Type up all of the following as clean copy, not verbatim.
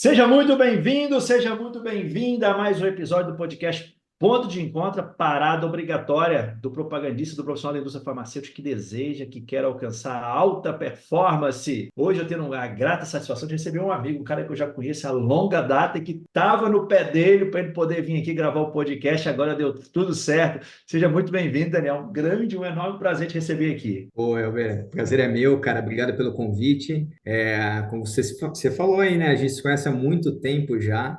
Seja muito bem-vindo, seja muito bem-vinda a mais um episódio do podcast Ponto de Encontro, parada obrigatória do propagandista do profissional da indústria farmacêutica que deseja, que quer alcançar alta performance. Hoje eu tenho a grata satisfação de receber um amigo, um cara que eu já conheço há longa data e que estava no pé dele para ele poder vir aqui gravar o podcast. Agora deu tudo certo. Seja muito bem-vindo, Daniel. Um enorme prazer te receber aqui. Ô, Elber, prazer é meu, cara. Obrigado pelo convite. Como você falou aí, né? A gente se conhece há muito tempo já.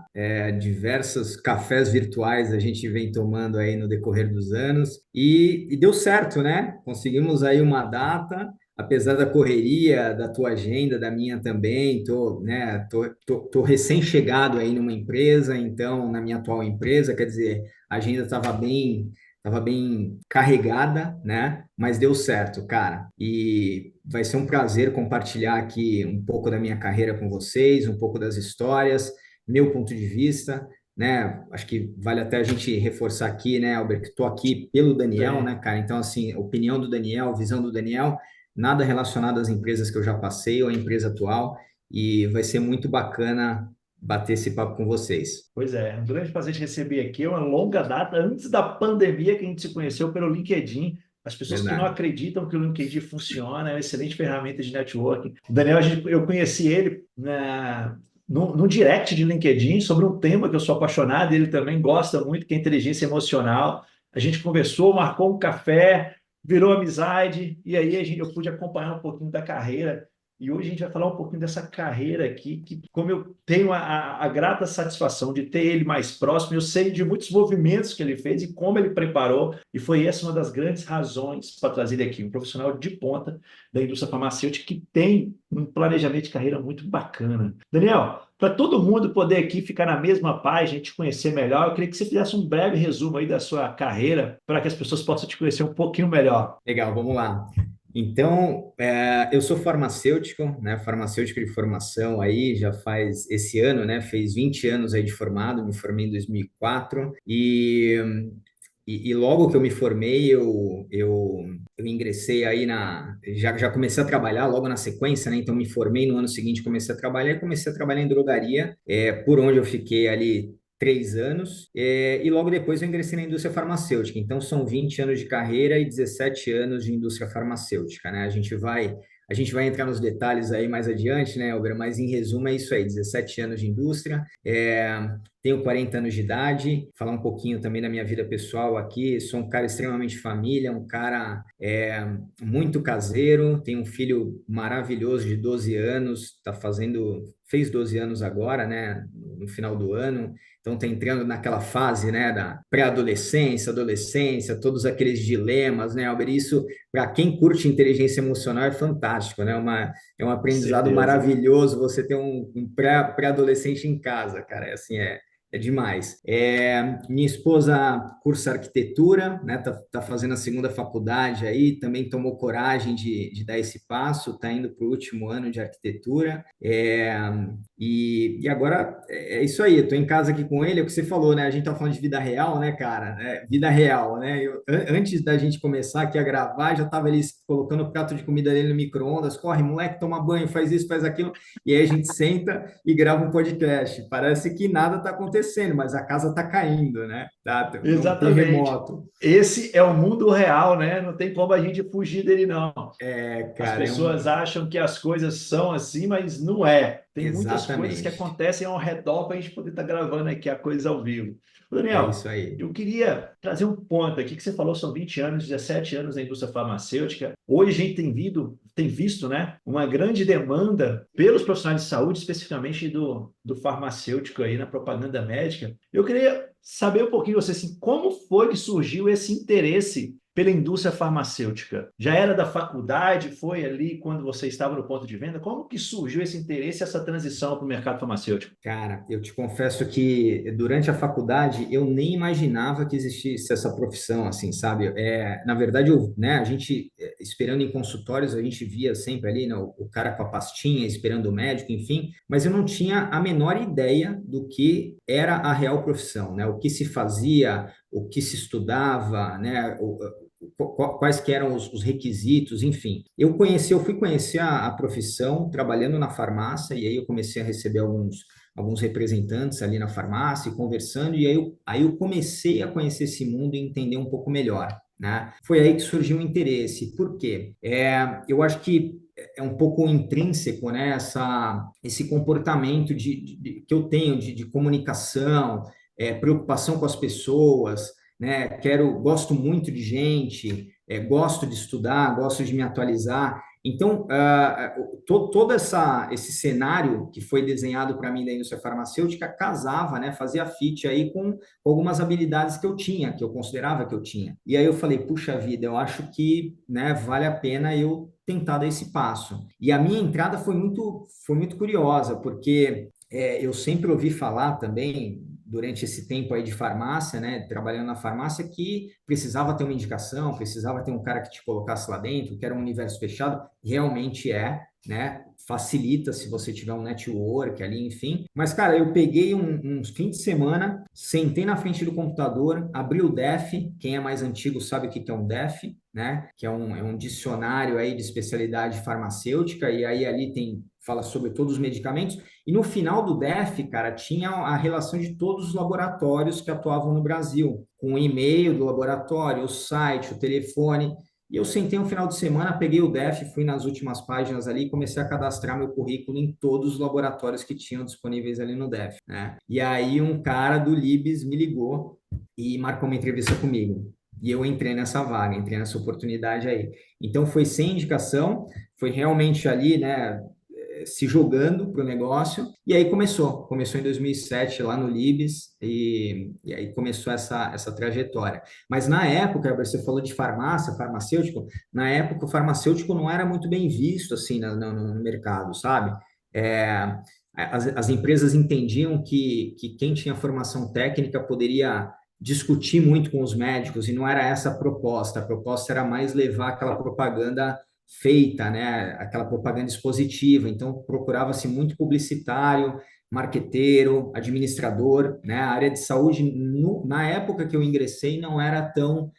Diversos cafés virtuais a gente vem tomando aí no decorrer dos anos e deu certo, né? Conseguimos aí uma data. Apesar da correria, da tua agenda, da minha também, tô recém-chegado aí numa empresa, então, na minha atual empresa, quer dizer, a agenda estava bem carregada, né? Mas deu certo, cara. E vai ser um prazer compartilhar aqui um pouco da minha carreira com vocês, um pouco das histórias, meu ponto de vista, né? Acho que vale até a gente reforçar aqui, né, Albert, que estou aqui pelo Daniel, né, Sim. cara? Então, assim, opinião do Daniel, visão do Daniel, nada relacionado às empresas que eu já passei ou à empresa atual. E vai ser muito bacana bater esse papo com vocês. Pois é, um grande prazer te receber aqui. É uma longa data, antes da pandemia, que a gente se conheceu pelo LinkedIn. As pessoas que não Verdade. acreditam que o LinkedIn funciona, é uma excelente ferramenta de networking. O Daniel, eu conheci ele no direct de LinkedIn sobre um tema que eu sou apaixonado, e ele também gosta muito, que é inteligência emocional. A gente conversou, marcou um café, virou amizade, e aí eu pude acompanhar um pouquinho da carreira. E hoje a gente vai falar um pouquinho dessa carreira aqui, que como eu tenho a grata satisfação de ter ele mais próximo, eu sei de muitos movimentos que ele fez e como ele preparou, e foi essa uma das grandes razões para trazer ele aqui, um profissional de ponta da indústria farmacêutica que tem um planejamento de carreira muito bacana. Daniel, para todo mundo poder aqui ficar na mesma página e te conhecer melhor, eu queria que você fizesse um breve resumo aí da sua carreira para que as pessoas possam te conhecer um pouquinho melhor. Legal, vamos lá. Então, eu sou farmacêutico, né? Farmacêutico de formação aí, já faz esse ano, né? Fez 20 anos aí de formado, me formei em 2004 e logo que eu me formei, eu ingressei aí já comecei a trabalhar logo na sequência, né? Então, me formei no ano seguinte, comecei a trabalhar e comecei a trabalhar em drogaria, por onde eu fiquei ali 3 anos, e logo depois eu ingressei na indústria farmacêutica. Então, são 20 anos de carreira e 17 anos de indústria farmacêutica, né? A gente vai entrar nos detalhes aí mais adiante, né, Elber? Mas em resumo é isso aí: 17 anos de indústria, tenho 40 anos de idade. Falar um pouquinho também da minha vida pessoal aqui. Sou um cara extremamente família, um cara muito caseiro. Tenho um filho maravilhoso de 12 anos, fez 12 anos agora, né, no final do ano. Então, está entrando naquela fase, né, da pré-adolescência, adolescência, todos aqueles dilemas, né, Albert? Isso, para quem curte inteligência emocional, é fantástico, né? É um aprendizado Certeza. maravilhoso você ter um pré-adolescente em casa, cara. É demais. Minha esposa cursa arquitetura, né? Tá fazendo a segunda faculdade aí, também tomou coragem de dar esse passo, tá indo para o último ano de arquitetura. E agora é isso aí, eu tô em casa aqui com ele, é o que você falou, né? A gente tá falando de vida real, né, cara? Vida real, né? Antes da gente começar aqui a gravar, já tava ali colocando o prato de comida dele no micro-ondas, corre, moleque, toma banho, faz isso, faz aquilo, e aí a gente senta e grava um podcast. Parece que nada tá acontecendo, mas a casa tá caindo, né? Tem um Exatamente. terremoto. Esse é o mundo real, né? Não tem como a gente fugir dele, não. As Cara, pessoas acham que as coisas são assim, mas não é. Tem muitas coisas que exatamente. acontecem ao redor para a gente poder estar gravando aqui a coisa ao vivo. Ô, É Daniel, isso aí. eu queria trazer um ponto aqui que você falou, são 20 anos, 17 anos na indústria farmacêutica. Hoje a gente tem visto, né, uma grande demanda pelos profissionais de saúde, especificamente do farmacêutico aí na propaganda médica. Eu queria saber um pouquinho de você, assim, como foi que surgiu esse interesse pela indústria farmacêutica? Já era da faculdade? Foi ali quando você estava no ponto de venda? Como que surgiu esse interesse, essa transição para o mercado farmacêutico? Cara, eu te confesso que durante a faculdade eu nem imaginava que existisse essa profissão, assim, sabe? Na verdade, né, a gente, esperando em consultórios, a gente via sempre ali, né, o cara com a pastinha, esperando o médico, enfim, mas eu não tinha a menor ideia do que era a real profissão, né? O que se fazia, o que se estudava, né? Quais que eram os requisitos, enfim. Eu fui conhecer a profissão trabalhando na farmácia, e aí eu comecei a receber alguns representantes ali na farmácia, conversando, e aí eu comecei a conhecer esse mundo e entender um pouco melhor, né? Foi aí que surgiu o interesse. Por quê? Eu acho que é um pouco intrínseco, né? Esse comportamento que eu tenho de comunicação, preocupação com as pessoas, né? Gosto muito de gente, gosto de estudar, gosto de me atualizar. Então, todo esse cenário que foi desenhado para mim da indústria farmacêutica casava, né, fazia fit aí com algumas habilidades que eu tinha, que eu considerava que eu tinha. E aí eu falei, puxa vida, eu acho que, né, vale a pena eu tentar dar esse passo. E a minha entrada foi muito curiosa, porque eu sempre ouvi falar também, durante esse tempo aí de farmácia, né, trabalhando na farmácia, que precisava ter uma indicação, precisava ter um cara que te colocasse lá dentro, que era um universo fechado, realmente né, facilita se você tiver um network ali, enfim. Mas, cara, eu peguei uns fim de semana, sentei na frente do computador, abri o DEF, quem é mais antigo sabe o que é um DEF, né, que é um dicionário aí de especialidade farmacêutica, e aí ali fala sobre todos os medicamentos, e no final do DEF, cara, tinha a relação de todos os laboratórios que atuavam no Brasil, com o e-mail do laboratório, o site, o telefone. E eu sentei um final de semana, peguei o DEF, fui nas últimas páginas ali e comecei a cadastrar meu currículo em todos os laboratórios que tinham disponíveis ali no DEF, né? E aí um cara do Libs me ligou e marcou uma entrevista comigo. E eu entrei nessa vaga, entrei nessa oportunidade aí. Então foi sem indicação, foi realmente ali, né, se jogando para o negócio, e aí começou em 2007 lá no Libes, e aí começou essa trajetória. Mas na época, você falou de farmacêutico, na época o farmacêutico não era muito bem visto assim no mercado, sabe? É, as empresas entendiam que quem tinha formação técnica poderia discutir muito com os médicos, e não era essa a proposta era mais levar aquela propaganda feita, né? Aquela propaganda expositiva. Então, procurava-se muito publicitário, marqueteiro, administrador, né? A área de saúde, na época que eu ingressei, não era tão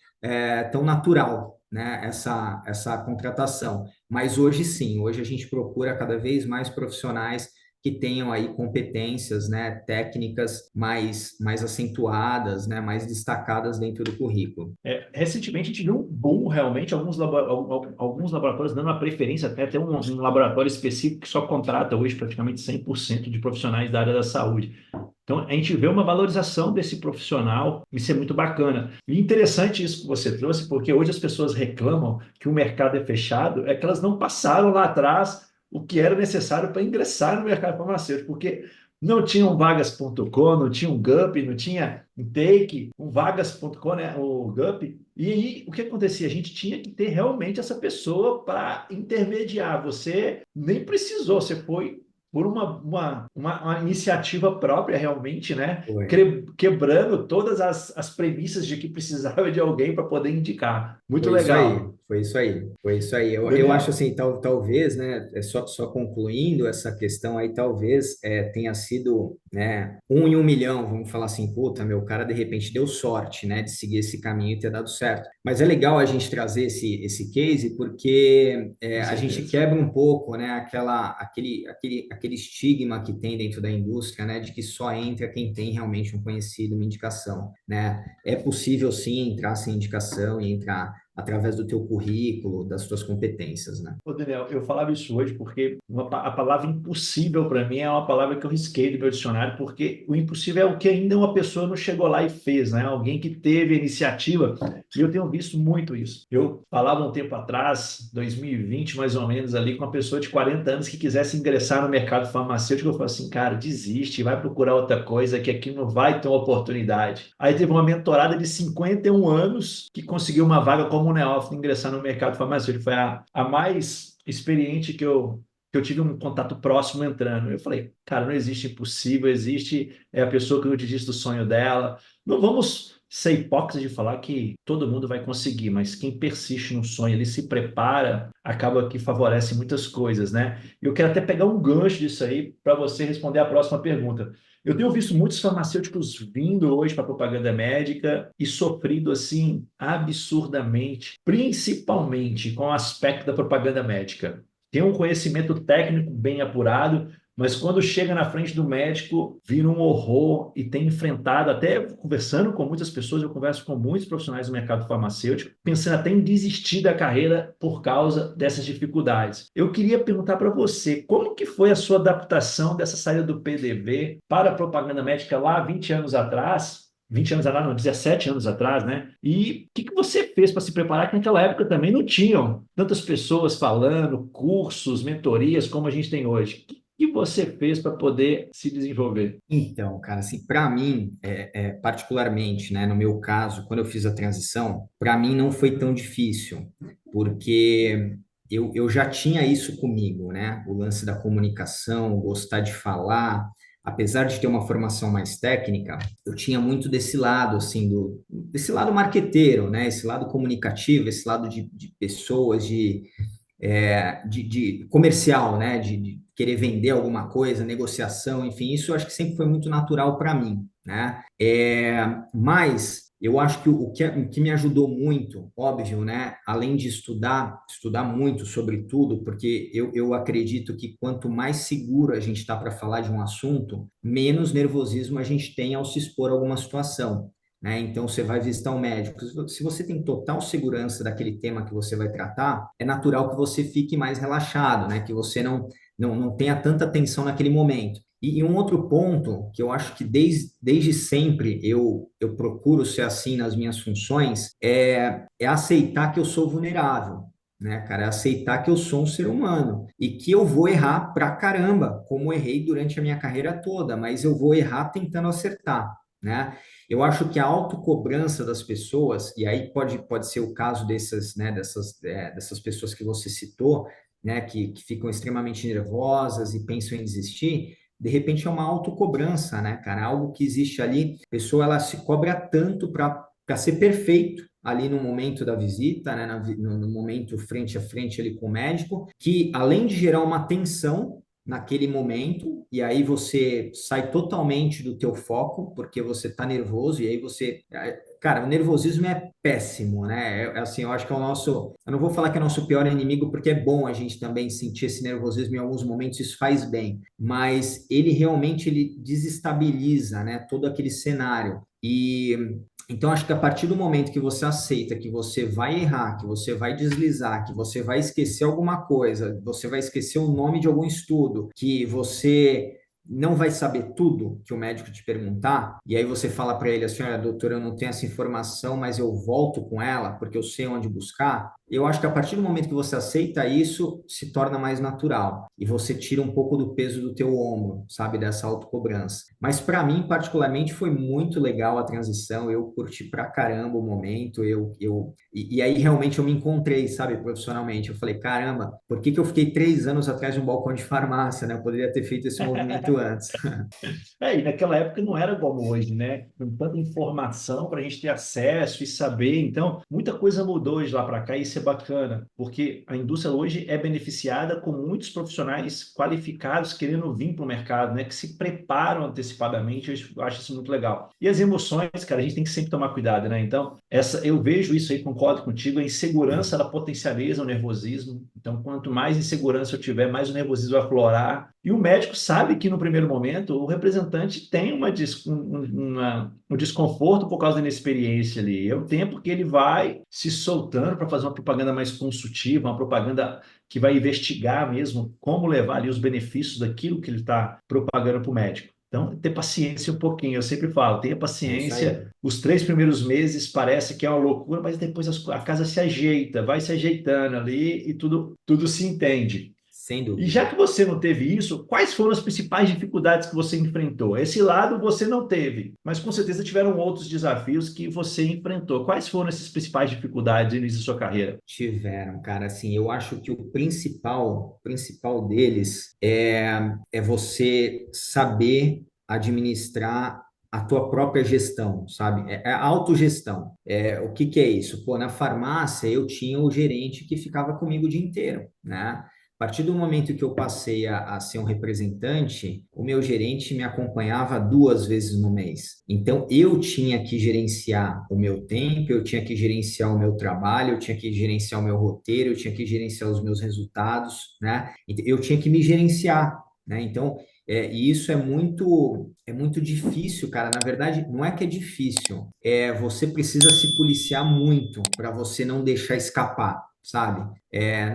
natural, né? Essa contratação. Mas hoje sim, hoje a gente procura cada vez mais profissionais que tenham aí competências, né, técnicas mais acentuadas, né, mais destacadas dentro do currículo. Recentemente a gente viu um boom realmente, alguns laboratórios dando a preferência, até um laboratório específico que só contrata hoje praticamente 100% de profissionais da área da saúde. Então, a gente vê uma valorização desse profissional, isso é muito bacana. E interessante isso que você trouxe, porque hoje as pessoas reclamam que o mercado é fechado, é que elas não passaram lá atrás o que era necessário para ingressar no mercado farmacêutico, porque não tinha um vagas.com, não tinha um Gup, não tinha Intake, um vagas.com, né, o Gup. E aí, o que acontecia? A gente tinha que ter realmente essa pessoa para intermediar. Você nem precisou, você foi por uma iniciativa própria, realmente, né? Foi. Quebrando todas as premissas de que precisava de alguém para poder indicar. Muito Foi isso aí, legal. foi isso aí, foi isso aí. Eu acho Daniel, assim, talvez, né, só concluindo essa questão aí, talvez tenha sido, né, 1 em 1 milhão, vamos falar assim, puta, meu, o cara de repente deu sorte, né, de seguir esse caminho e ter dado certo. Mas é legal a gente trazer esse case, porque com a gente certeza. quebra um pouco, né, aquele estigma que tem dentro da indústria, né, de que só entra quem tem realmente um conhecido, uma indicação, né? É possível sim entrar sem indicação e entrar através do teu currículo, das tuas competências, né? Ô, Daniel, eu falava isso hoje porque a palavra impossível para mim é uma palavra que eu risquei do meu dicionário, porque o impossível é o que ainda uma pessoa não chegou lá e fez, né? Alguém que teve a iniciativa, e eu tenho visto muito isso. Eu falava um tempo atrás, 2020 mais ou menos, ali, com uma pessoa de 40 anos que quisesse ingressar no mercado farmacêutico, eu falei assim, cara, desiste, vai procurar outra coisa, que aqui não vai ter uma oportunidade. Aí teve uma mentorada de 51 anos que conseguiu uma vaga como neófito ingressar no mercado farmacêutico. Foi a mais experiente que eu tive um contato próximo entrando. Eu falei, cara, não existe impossível, existe a pessoa que eu te disse do sonho dela. Não vamos ser hipócritas de falar que todo mundo vai conseguir, mas quem persiste no sonho, ele se prepara, acaba que favorece muitas coisas, né? E eu quero até pegar um gancho disso aí para você responder a próxima pergunta. Eu tenho visto muitos farmacêuticos vindo hoje para propaganda médica e sofrido assim absurdamente, principalmente com o aspecto da propaganda médica. Tem um conhecimento técnico bem apurado, mas quando chega na frente do médico, vira um horror e tem enfrentado, até conversando com muitas pessoas, eu converso com muitos profissionais do mercado farmacêutico, pensando até em desistir da carreira por causa dessas dificuldades. Eu queria perguntar para você, como que foi a sua adaptação dessa saída do PDV para a propaganda médica lá 20 anos atrás? 20 anos atrás, não, 17 anos atrás, né? E o que que você fez para se preparar? Que naquela época também não tinham tantas pessoas falando, cursos, mentorias como a gente tem hoje. O que você fez para poder se desenvolver? Então, cara, assim, para mim, particularmente, né, no meu caso, quando eu fiz a transição, para mim não foi tão difícil, porque eu já tinha isso comigo, né? O lance da comunicação, gostar de falar, apesar de ter uma formação mais técnica, eu tinha muito desse lado, assim, desse lado marqueteiro, né? Esse lado comunicativo, esse lado de pessoas, de comercial, né? De querer vender alguma coisa, negociação, enfim, isso eu acho que sempre foi muito natural para mim, né? Mas eu acho que o que me ajudou muito, óbvio, né? Além de estudar muito sobre tudo, porque eu acredito que quanto mais seguro a gente está para falar de um assunto, menos nervosismo a gente tem ao se expor a alguma situação. Né? Então, você vai visitar um médico. Se você tem total segurança daquele tema que você vai tratar, é natural que você fique mais relaxado, né? Que você não tenha tanta tensão naquele momento. E um outro ponto que eu acho que desde sempre eu procuro ser assim nas minhas funções é aceitar que eu sou vulnerável. Né, cara, é aceitar que eu sou um ser humano e que eu vou errar pra caramba, como errei durante a minha carreira toda, mas eu vou errar tentando acertar, né? Eu acho que a autocobrança das pessoas, e aí pode ser o caso dessas pessoas que você citou, né, que ficam extremamente nervosas e pensam em desistir, de repente é uma autocobrança, né, cara? Algo que existe ali, a pessoa ela se cobra tanto para ser perfeito ali no momento da visita, né, no momento frente a frente ali com o médico, que além de gerar uma tensão naquele momento, e aí você sai totalmente do teu foco, porque você tá nervoso, e aí você... Cara, o nervosismo é péssimo, né? Assim, eu acho que é o nosso... Eu não vou falar que é o nosso pior inimigo, porque é bom a gente também sentir esse nervosismo em alguns momentos, isso faz bem. Mas ele realmente, ele desestabiliza, né? Todo aquele cenário. Então, acho que a partir do momento que você aceita que você vai errar, que você vai deslizar, que você vai esquecer alguma coisa, você vai esquecer o nome de algum estudo, que você não vai saber tudo que o médico te perguntar, e aí você fala para ele assim, olha, doutor, eu não tenho essa informação, mas eu volto com ela porque eu sei onde buscar. Eu acho que a partir do momento que você aceita isso, se torna mais natural e você tira um pouco do peso do teu ombro, sabe, dessa autocobrança. Mas para mim, particularmente, foi muito legal a transição, eu curti pra caramba o momento, e aí realmente eu me encontrei, sabe, profissionalmente. Eu falei, caramba, por que que eu fiquei 3 anos atrás de um balcão de farmácia, né? Eu poderia ter feito esse movimento antes. E naquela época não era como hoje, né? Com tanta informação para a gente ter acesso e saber. Então, muita coisa mudou de lá para cá e isso é bacana, porque a indústria hoje é beneficiada com muitos profissionais qualificados querendo vir para o mercado, né? Que se preparam antecipadamente. Eu acho isso muito legal. E as emoções, cara, a gente tem que sempre tomar cuidado, né? Então, eu vejo isso aí, concordo contigo, a insegurança ela potencializa o nervosismo. Então, quanto mais insegurança eu tiver, mais o nervosismo vai aflorar. E o médico sabe que no primeiro momento o representante tem um desconforto por causa da inexperiência ali. É o tempo que ele vai se soltando para fazer uma propaganda mais consultiva, uma propaganda que vai investigar mesmo como levar ali os benefícios daquilo que ele está propagando para o médico. Então, ter paciência um pouquinho. Eu sempre falo, tenha É isso paciência. aí, Os 3 primeiros meses parece que é uma loucura, mas depois a casa se ajeita, vai se ajeitando ali e tudo se entende. sem E já dúvida. que você não teve isso, quais foram as principais dificuldades que você enfrentou? Esse lado você não teve, mas com certeza tiveram outros desafios que você enfrentou. Quais foram essas principais dificuldades no início da sua carreira? Tiveram, cara, assim, eu acho que o principal deles é você saber administrar a tua própria gestão, sabe? É a autogestão. O que que é isso? Pô, na farmácia eu tinha o gerente que ficava comigo o dia inteiro, né? A partir do momento que eu passei a ser um representante, o meu gerente me acompanhava 2 vezes no mês. Então, eu tinha que gerenciar o meu tempo, eu tinha que gerenciar o meu trabalho, eu tinha que gerenciar o meu roteiro, eu tinha que gerenciar os meus resultados, né? Eu tinha que me gerenciar, né? Então, E isso é muito difícil, cara. Na verdade, não é que é difícil, você precisa se policiar muito para você não deixar escapar, sabe?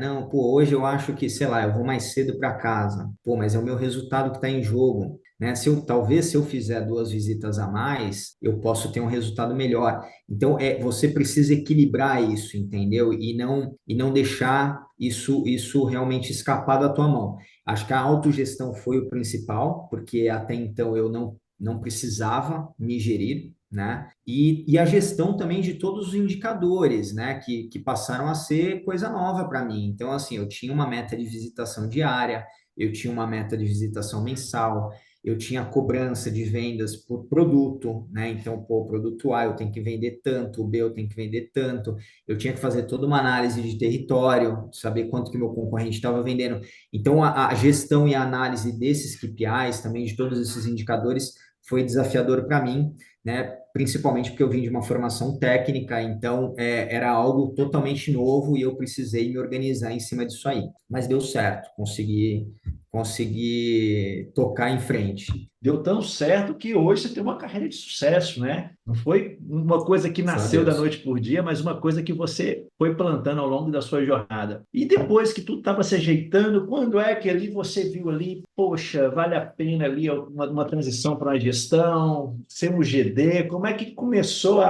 Não, pô, hoje eu acho que, sei lá, eu vou mais cedo para casa. Pô, mas é o meu resultado que está em jogo, né? Talvez se eu fizer 2 visitas a mais, eu posso ter um resultado melhor. Então, você precisa equilibrar isso, entendeu? E não deixar isso realmente escapar da tua mão. Acho que a autogestão foi o principal, porque até então eu não precisava me gerir, né? E a gestão também de todos os indicadores, né? Que passaram a ser coisa nova para mim. Então, assim, eu tinha uma meta de visitação diária, eu tinha uma meta de visitação mensal, eu tinha cobrança de vendas por produto, né? Então, pô, produto A eu tenho que vender tanto, o B eu tenho que vender tanto. Eu tinha que fazer toda uma análise de território, saber quanto que meu concorrente estava vendendo. Então, a gestão e a análise desses KPIs, também de todos esses indicadores, foi desafiador para mim, né? Principalmente porque eu vim de uma formação técnica, então era algo totalmente novo e eu precisei me organizar em cima disso aí. Mas deu certo, consegui tocar em frente. Deu tão certo que hoje você tem uma carreira de sucesso, né? Não foi uma coisa que Graças a nasceu da Deus. noite por dia, mas uma coisa que você foi plantando ao longo da sua jornada. E depois que tudo estava se ajeitando, quando é que ali você viu ali, poxa, vale a pena ali uma transição para uma gestão, ser um GD? Como é que começou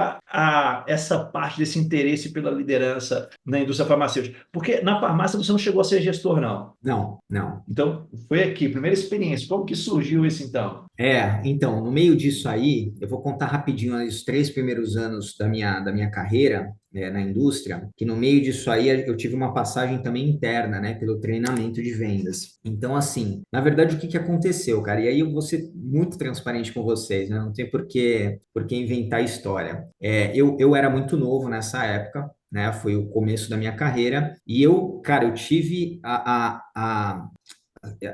essa parte desse interesse pela liderança na indústria farmacêutica? Porque na farmácia você não chegou a ser gestor, não. Não, não. Então, foi aqui, primeira experiência. Como que surgiu isso então? Então, no meio disso aí, eu vou contar rapidinho aí os 3 primeiros anos da minha carreira, na indústria, que no meio disso aí eu tive uma passagem também interna, né, pelo treinamento de vendas. Então, assim, na verdade, o que que aconteceu, cara? E aí eu vou ser muito transparente com vocês, né? Não tem por que inventar história. Eu era muito novo nessa época, né? Foi o começo da minha carreira, e cara, eu tive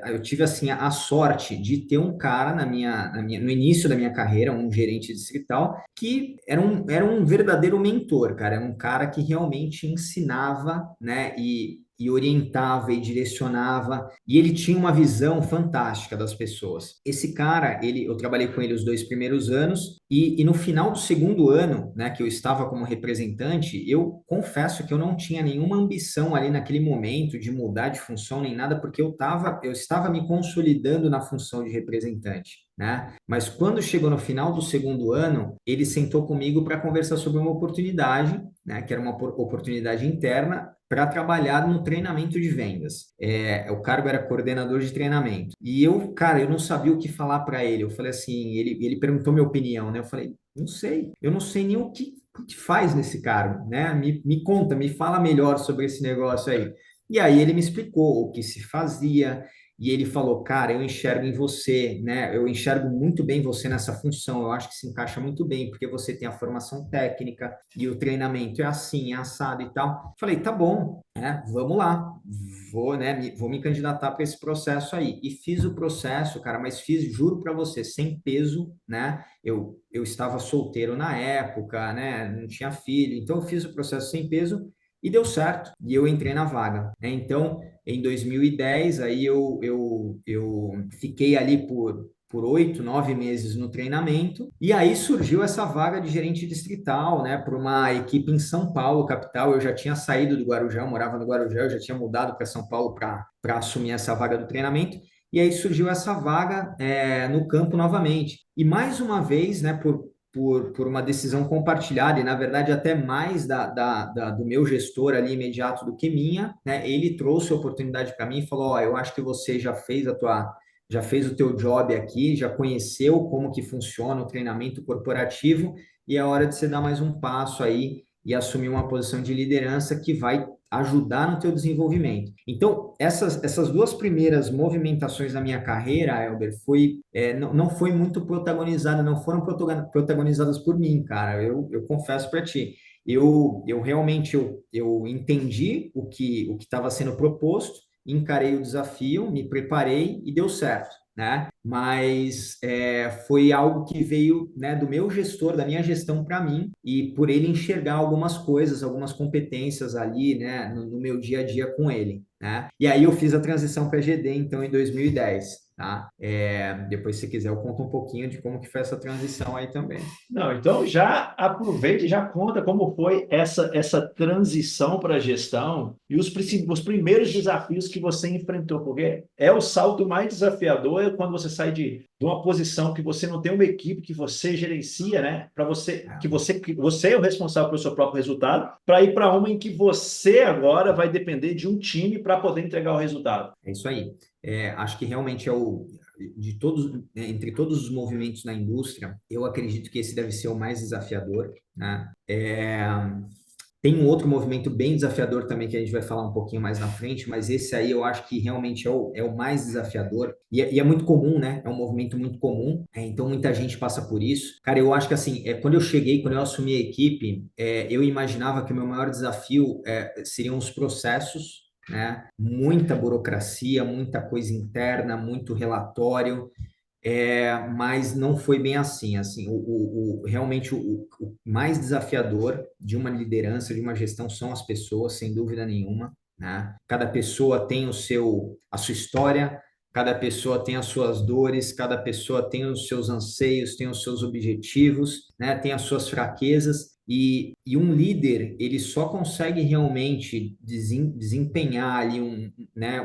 eu tive assim a sorte de ter um cara no início da minha carreira, um gerente distrital, que era um verdadeiro mentor, cara, era um cara que realmente ensinava, né, e orientava e direcionava, e ele tinha uma visão fantástica das pessoas. Esse cara, eu trabalhei com ele os 2 primeiros anos, e no final do segundo ano, né, que eu estava como representante, eu confesso que eu não tinha nenhuma ambição ali naquele momento de mudar de função nem nada, porque eu estava me consolidando na função de representante, né? Mas quando chegou no final do segundo ano, ele sentou comigo para conversar sobre uma oportunidade, né, que era uma oportunidade interna para trabalhar no treinamento de vendas. O cargo era coordenador de treinamento. E cara, eu não sabia o que falar para ele. Eu falei assim, ele perguntou minha opinião, né? Eu falei, não sei, eu não sei nem o que faz nesse cargo, né? Me conta, me fala melhor sobre esse negócio aí. E aí ele me explicou o que se fazia, e ele falou, cara, eu enxergo em você, né? Eu enxergo muito bem você nessa função. Eu acho que se encaixa muito bem, porque você tem a formação técnica e o treinamento é assim, é assado e tal. Falei, tá bom, né? Vamos lá. Vou me candidatar para esse processo aí. E fiz o processo, cara, mas fiz, juro para você, sem peso, né? Eu estava solteiro na época, né? Não tinha filho, então eu fiz o processo sem peso e deu certo. E eu entrei na vaga, né? Então, em 2010, aí eu fiquei ali por 8, 9 meses no treinamento, e aí surgiu essa vaga de gerente distrital, né, para uma equipe em São Paulo, capital. Eu já tinha saído do Guarujá, eu morava no Guarujá, eu já tinha mudado para São Paulo para assumir essa vaga do treinamento, e aí surgiu essa vaga no campo novamente. E mais uma vez, né, por uma decisão compartilhada, e na verdade até mais do meu gestor ali imediato do que minha, né? Ele trouxe a oportunidade para mim e falou: Ó, eu acho que você já fez o teu job aqui, já conheceu como que funciona o treinamento corporativo, e é hora de você dar mais um passo aí e assumir uma posição de liderança que vai ajudar no teu desenvolvimento. Então, essas 2 primeiras movimentações da minha carreira, Elber, não foi muito protagonizada, não foram protagonizadas por mim, cara. Eu confesso para ti. Eu realmente eu entendi o que estava sendo proposto, encarei o desafio, me preparei e deu certo, né? Mas foi algo que veio, né, do meu gestor, da minha gestão para mim, e por ele enxergar algumas coisas, algumas competências ali, né, no meu dia a dia com ele, né? E aí eu fiz a transição para GD, então, em 2010. tá? Depois, se quiser, eu conto um pouquinho de como que foi essa transição aí também. Não, então já aproveita e já conta como foi essa transição para a gestão e os primeiros desafios que você enfrentou, porque é o salto mais desafiador é quando você sai de uma posição que você não tem uma equipe que você gerencia, né? Para você que você é o responsável pelo seu próprio resultado, para ir para uma em que você agora vai depender de um time para poder entregar o resultado. É isso aí. Acho que realmente de todos, né, entre todos os movimentos na indústria, eu acredito que esse deve ser o mais desafiador, né? Tem um outro movimento bem desafiador também que a gente vai falar um pouquinho mais na frente, mas esse aí eu acho que realmente é o mais desafiador e é muito comum, né? É um movimento muito comum, então muita gente passa por isso. Cara, eu acho que assim, quando eu cheguei, quando eu assumi a equipe, eu imaginava que o meu maior desafio seriam os processos, né? Muita burocracia, muita coisa interna, muito relatório. Mas não foi bem assim. Assim, realmente o mais desafiador de uma liderança, de uma gestão, são as pessoas, sem dúvida nenhuma, né? Cada pessoa tem a sua história, cada pessoa tem as suas dores, cada pessoa tem os seus anseios, tem os seus objetivos, né? Tem as suas fraquezas. E um líder, ele só consegue realmente desempenhar ali né,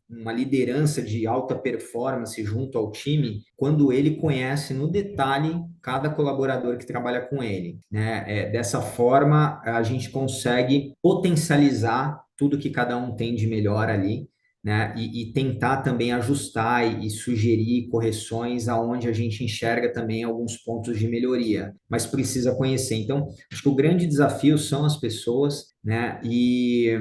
uma liderança de alta performance junto ao time quando ele conhece no detalhe cada colaborador que trabalha com ele, né? Dessa forma, a gente consegue potencializar tudo que cada um tem de melhor ali, né? E tentar também ajustar e sugerir correções aonde a gente enxerga também alguns pontos de melhoria, mas precisa conhecer. Então, acho que o grande desafio são as pessoas, né? E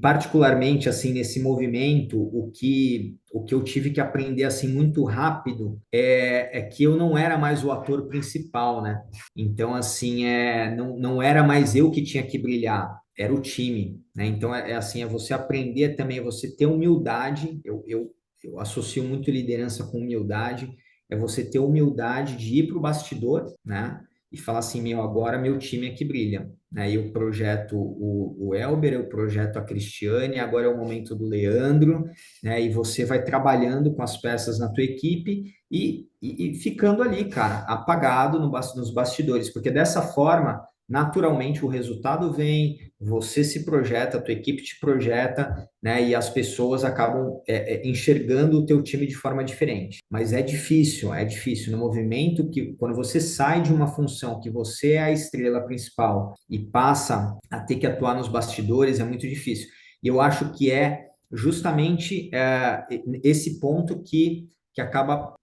particularmente assim nesse movimento, o que eu tive que aprender assim muito rápido é que eu não era mais o ator principal, né? Então assim não era mais eu que tinha que brilhar, era o time, né? Então assim, você aprender também, você ter humildade. Eu associo muito liderança com humildade. É você ter humildade de ir para o bastidor, né? E falar assim, meu, agora meu time é que brilha, né? Eu projeto o Elber, eu projeto a Cristiane, agora é o momento do Leandro, né? E você vai trabalhando com as peças na tua equipe e ficando ali, cara, apagado nos bastidores, porque dessa forma, naturalmente, o resultado vem, você se projeta, a tua equipe te projeta, né? E as pessoas acabam enxergando o teu time de forma diferente. Mas é difícil no movimento que quando você sai de uma função que você é a estrela principal e passa a ter que atuar nos bastidores, é muito difícil. E eu acho que é justamente esse ponto que acaba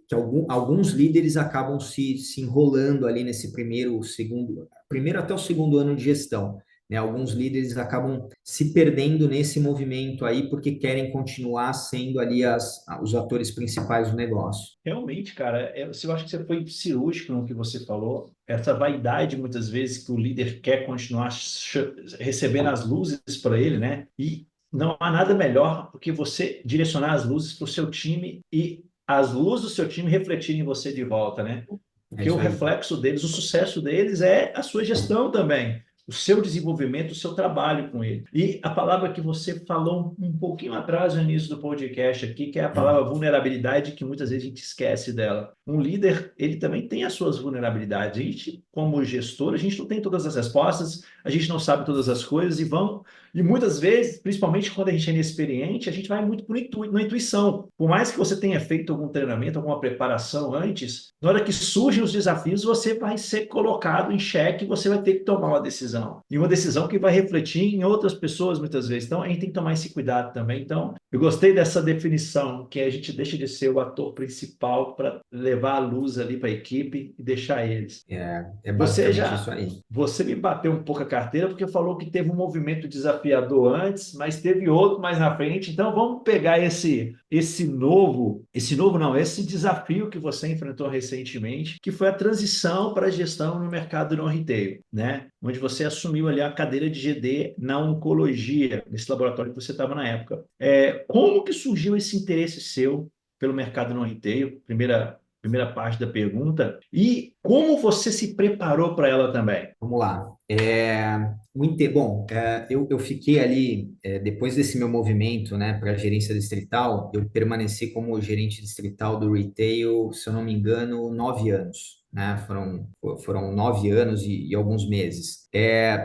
que alguns líderes acabam se enrolando ali nesse primeiro até o segundo ano de gestão, né? Alguns líderes acabam se perdendo nesse movimento aí porque querem continuar sendo ali os atores principais do negócio. Realmente, cara, eu acho que você foi cirúrgico no que você falou. Essa vaidade, muitas vezes, que o líder quer continuar recebendo as luzes para ele, né? E não há nada melhor do que você direcionar as luzes para o seu time e as luzes do seu time refletirem em você de volta, né? É Porque o isso aí. reflexo deles, o sucesso deles é a sua gestão também, o seu desenvolvimento, o seu trabalho com ele. E a palavra que você falou um pouquinho atrás no início do podcast aqui, que é a palavra vulnerabilidade, que muitas vezes a gente esquece dela. Um líder, ele também tem as suas vulnerabilidades. A gente, como gestor, a gente não tem todas as respostas, a gente não sabe todas as coisas e muitas vezes, principalmente quando a gente é inexperiente, a gente vai muito na intuição. Por mais que você tenha feito algum treinamento, alguma preparação antes, na hora que surgem os desafios, você vai ser colocado em xeque, você vai ter que tomar uma decisão. E uma decisão que vai refletir em outras pessoas muitas vezes. Então, a gente tem que tomar esse cuidado também. Então, eu gostei dessa definição, que a gente deixa de ser o ator principal para levar a luz ali para a equipe e deixar eles. É Você basicamente isso já, aí. você me bateu um pouco a carteira porque falou que teve um movimento desafiador antes, mas teve outro mais na frente. Então vamos pegar esse novo não, esse desafio que você enfrentou recentemente, que foi a transição para a gestão no mercado não retail, né? Onde você assumiu ali a cadeira de GD na oncologia, nesse laboratório que você estava na época. Como que surgiu esse interesse seu pelo mercado não retail? primeira parte da pergunta, e como você se preparou para ela também. Vamos lá. Bom, eu fiquei ali, depois desse meu movimento, né, para a gerência distrital, eu permaneci como gerente distrital do retail, se eu não me engano, 9 anos. Né? Foram 9 anos e alguns meses.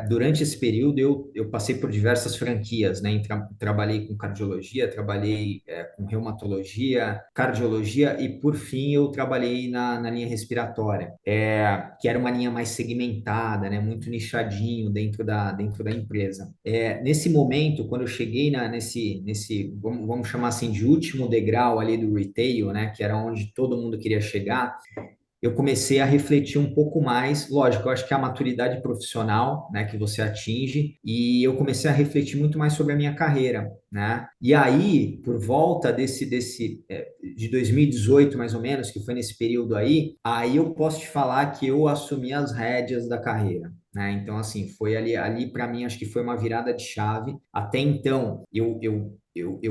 Durante esse período, eu passei por diversas franquias, né? Trabalhei com cardiologia, trabalhei com reumatologia, cardiologia e, por fim, eu trabalhei na linha respiratória, que era uma linha mais segmentada, né? Muito nichadinho dentro da empresa. Nesse momento, quando eu cheguei vamos chamar assim, de último degrau ali do retail, né? Que era onde todo mundo queria chegar, eu comecei a refletir um pouco mais. Lógico, eu acho que é a maturidade profissional, né, que você atinge, e eu comecei a refletir muito mais sobre a minha carreira, né? E aí, por volta de 2018, mais ou menos, que foi nesse período aí eu posso te falar que eu assumi as rédeas da carreira. Né? Então, assim, foi ali para mim, acho que foi uma virada de chave. Até então, eu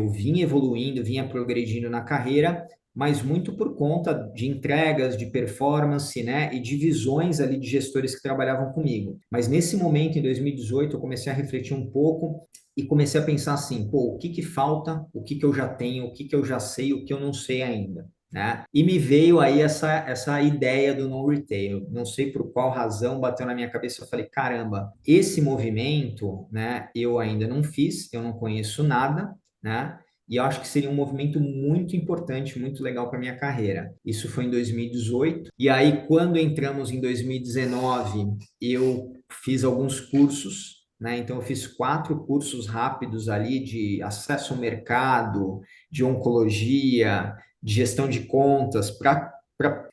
vinha evoluindo, vinha progredindo na carreira, mas muito por conta de entregas, de performance, né, e de visões ali de gestores que trabalhavam comigo. Mas nesse momento, em 2018, eu comecei a refletir um pouco e comecei a pensar assim, pô, o que que falta, o que que eu já tenho, o que que eu já sei, o que eu não sei ainda. Né? E me veio aí essa ideia do no retail. Não sei por qual razão bateu na minha cabeça. Eu falei, caramba, esse movimento, né, eu ainda não fiz, eu não conheço nada, né? E eu acho que seria um movimento muito importante, muito legal para minha carreira. Isso foi em 2018. E aí, quando entramos em 2019, eu fiz alguns cursos, né? Então, eu fiz 4 cursos rápidos ali de acesso ao mercado, de oncologia, de gestão de contas, para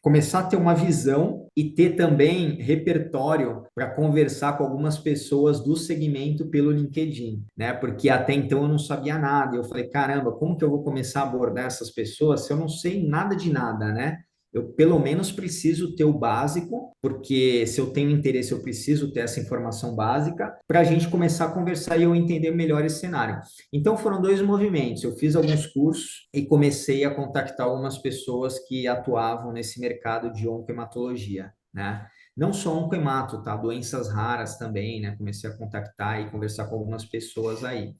começar a ter uma visão e ter também repertório para conversar com algumas pessoas do segmento pelo LinkedIn, né? Porque até então eu não sabia nada. Eu falei, caramba, como que eu vou começar a abordar essas pessoas se eu não sei nada de nada, né? Eu pelo menos preciso ter o básico, porque se eu tenho interesse, eu preciso ter essa informação básica para a gente começar a conversar e eu entender melhor esse cenário. Então foram 2 movimentos. Eu fiz alguns cursos e comecei a contactar algumas pessoas que atuavam nesse mercado de oncohematologia, né? Não só oncohemato, tá? Doenças raras também, né? Comecei a contactar e conversar com algumas pessoas aí.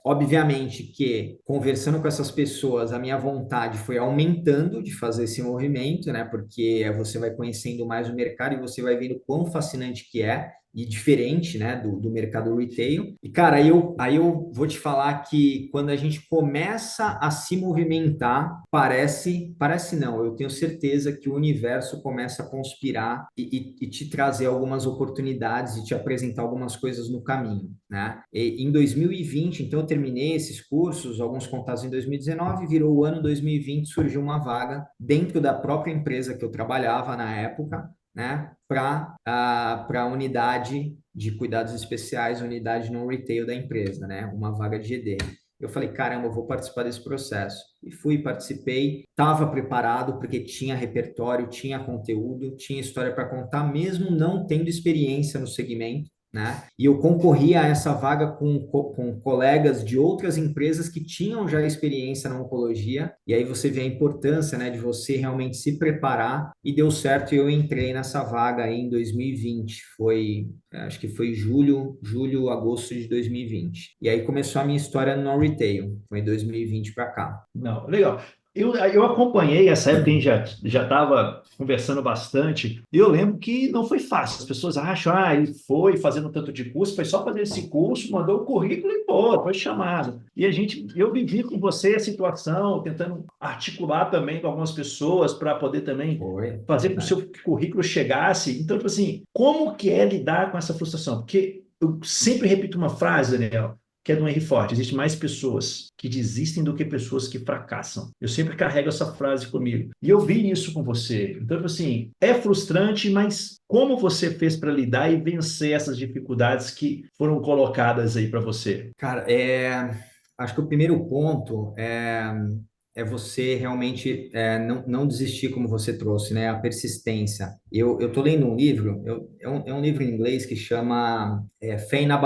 Obviamente que, conversando com essas pessoas, a minha vontade foi aumentando de fazer esse movimento, né? Porque você vai conhecendo mais o mercado e você vai vendo quão fascinante que é e diferente, né, do mercado retail. E, cara, aí eu vou te falar que quando a gente começa a se movimentar, parece não, eu tenho certeza que o universo começa a conspirar e te trazer algumas oportunidades e te apresentar algumas coisas no caminho, né? E, em 2020, então, eu terminei esses cursos, alguns contados em 2019, virou o ano 2020, surgiu uma vaga dentro da própria empresa que eu trabalhava na época, né, para a unidade de cuidados especiais, unidade não retail da empresa, né, uma vaga de GD. Eu falei, caramba, eu vou participar desse processo. E fui, participei, estava preparado porque tinha repertório, tinha conteúdo, tinha história para contar, mesmo não tendo experiência no segmento, né? E eu concorri a essa vaga com colegas de outras empresas que tinham já experiência na oncologia, e aí você vê a importância, né, de você realmente se preparar, e deu certo, e eu entrei nessa vaga aí em 2020, acho que foi julho, agosto de 2020. E aí começou a minha história no retail, foi em 2020 para cá. Não, legal. Eu acompanhei essa época, a gente já estava conversando bastante, e eu lembro que não foi fácil. As pessoas acham, ele foi fazendo tanto de curso, foi só fazer esse curso, mandou o currículo e pô, foi chamado. Eu vivi com você a situação, tentando articular também com algumas pessoas para poder também Foi, fazer com que o verdade. seu currículo chegasse. Então, tipo assim, como que é lidar com essa frustração? Porque eu sempre repito uma frase, Daniel, que é do Henry Ford. Existem mais pessoas que desistem do que pessoas que fracassam. Eu sempre carrego essa frase comigo. E eu vi isso com você. Então, tipo assim, é frustrante, mas como você fez para lidar e vencer essas dificuldades que foram colocadas aí para você? Cara, acho que o primeiro ponto é você realmente não desistir, como você trouxe, né? A persistência. Eu tô lendo um livro, é um livro em inglês que chama Fé não,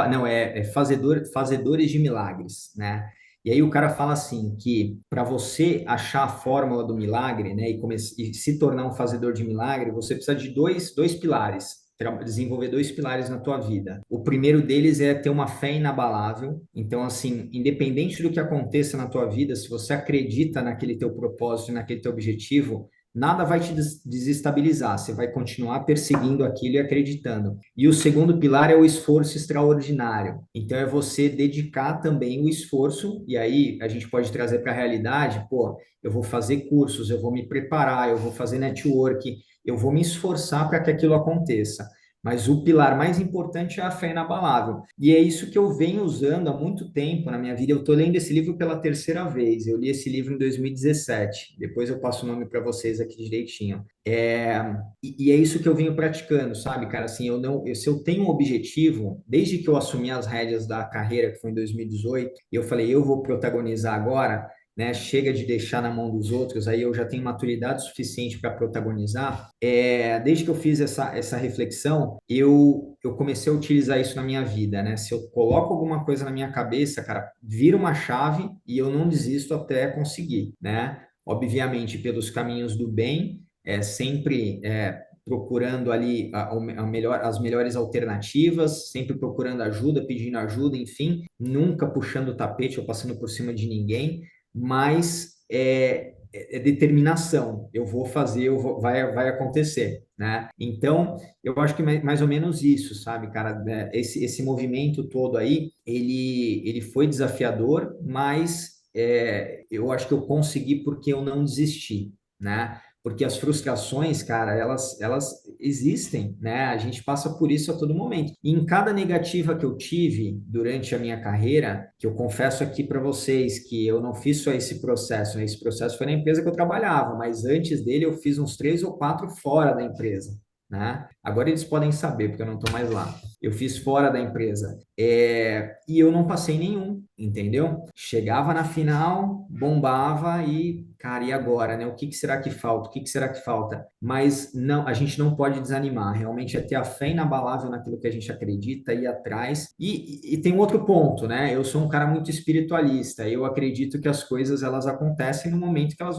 Fazedores de Milagres, né? E aí o cara fala assim que para você achar a fórmula do milagre, né, e se tornar um fazedor de milagre, você precisa de dois pilares. Desenvolver dois pilares na tua vida. O primeiro deles é ter uma fé inabalável. Então, assim, independente do que aconteça na tua vida, se você acredita naquele teu propósito, naquele teu objetivo, nada vai te desestabilizar. Você vai continuar perseguindo aquilo e acreditando. E o segundo pilar é o esforço extraordinário. Então, é você dedicar também o esforço, e aí a gente pode trazer para a realidade, pô, eu vou fazer cursos, eu vou me preparar, eu vou fazer network, eu vou me esforçar para que aquilo aconteça. Mas o pilar mais importante é a fé inabalável. E é isso que eu venho usando há muito tempo na minha vida. Eu estou lendo esse livro pela terceira vez. Eu li esse livro em 2017. Depois eu passo o nome para vocês aqui direitinho. E é isso que eu venho praticando, sabe, cara? Assim, se eu tenho um objetivo, desde que eu assumi as rédeas da carreira, que foi em 2018, e eu falei, eu vou protagonizar agora, né? Chega de deixar na mão dos outros, aí eu já tenho maturidade suficiente para protagonizar. Desde que eu fiz essa reflexão, eu comecei a utilizar isso na minha vida, né? Se eu coloco alguma coisa na minha cabeça, cara, vira uma chave e eu não desisto até conseguir, né? Obviamente, pelos caminhos do bem, sempre procurando ali as melhores alternativas, sempre procurando ajuda, pedindo ajuda, enfim, nunca puxando o tapete ou passando por cima de ninguém, mas é determinação. Eu vou fazer, vai acontecer, né? Então, eu acho que mais ou menos isso, sabe, cara? Esse movimento todo aí, ele foi desafiador, mas eu acho que eu consegui porque eu não desisti, né? Porque as frustrações, cara, elas existem, né? A gente passa por isso a todo momento. E em cada negativa que eu tive durante a minha carreira, que eu confesso aqui para vocês que eu não fiz só esse processo, né? Esse processo foi na empresa que eu trabalhava, mas antes dele eu fiz uns 3 ou 4 fora da empresa, né? Agora eles podem saber, porque eu não estou mais lá. Eu fiz fora da empresa. E eu não passei nenhum, entendeu? Chegava na final, bombava e, cara, e agora, né? O que será que falta? O que será que falta? Mas não, a gente não pode desanimar. Realmente é ter a fé inabalável naquilo que a gente acredita, ir atrás. E tem um outro ponto, né? Eu sou um cara muito espiritualista. Eu acredito que as coisas elas acontecem no momento que elas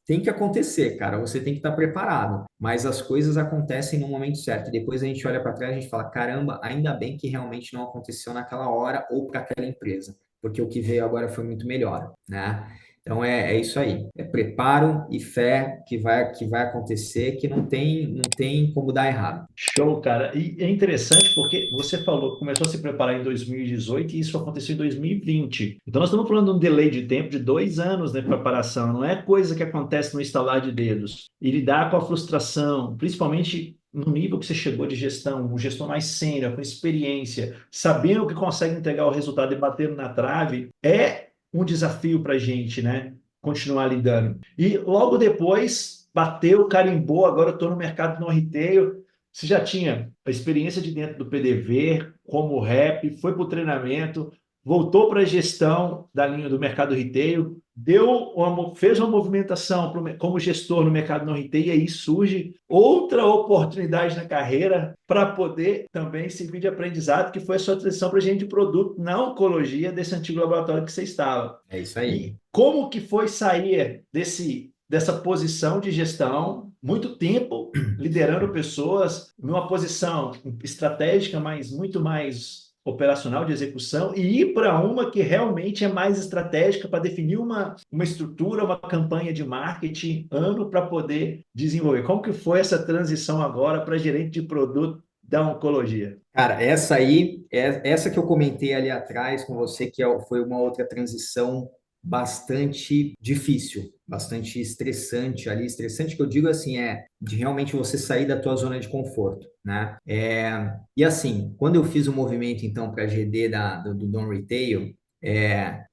tem que acontecer, cara. Você tem que estar preparado. Mas as coisas acontecem no momento certo. E depois a gente olha para trás e a gente fala: caramba, ainda bem que realmente não aconteceu naquela hora ou para aquela empresa, porque o que veio agora foi muito melhor, né? Então é isso aí. É preparo e fé que vai acontecer, que não tem como dar errado. Show, cara. E é interessante porque você falou que começou a se preparar em 2018 e isso aconteceu em 2020. Então, nós estamos falando de um delay de tempo de 2 anos de preparação. Não é coisa que acontece no estalar de dedos. E lidar com a frustração, principalmente no nível que você chegou de gestão, um gestor mais sênior, com experiência, sabendo que consegue entregar o resultado e batendo na trave, é um desafio para a gente, né? Continuar lidando. E logo depois, bateu, carimbou, agora eu estou no mercado no retail. Você já tinha a experiência de dentro do PDV, como rep, foi para o treinamento, voltou para a gestão da linha do mercado retail, fez uma movimentação como gestor no mercado não retail, e aí surge outra oportunidade na carreira para poder também servir de aprendizado, que foi a sua transição para gerente de produto na oncologia desse antigo laboratório que você estava. É isso E aí. como que foi sair dessa posição de gestão, muito tempo liderando pessoas numa posição estratégica, mas muito mais operacional de execução, e ir para uma que realmente é mais estratégica para definir uma estrutura, uma campanha de marketing, ano para poder desenvolver. Como que foi essa transição agora para gerente de produto da oncologia? Cara, essa aí, essa que eu comentei ali atrás com você, foi uma outra transição bastante difícil, bastante estressante ali. Estressante que eu digo assim, de realmente você sair da tua zona de conforto, né? E assim, quando eu fiz o movimento, então, para a GD do Dom Retail,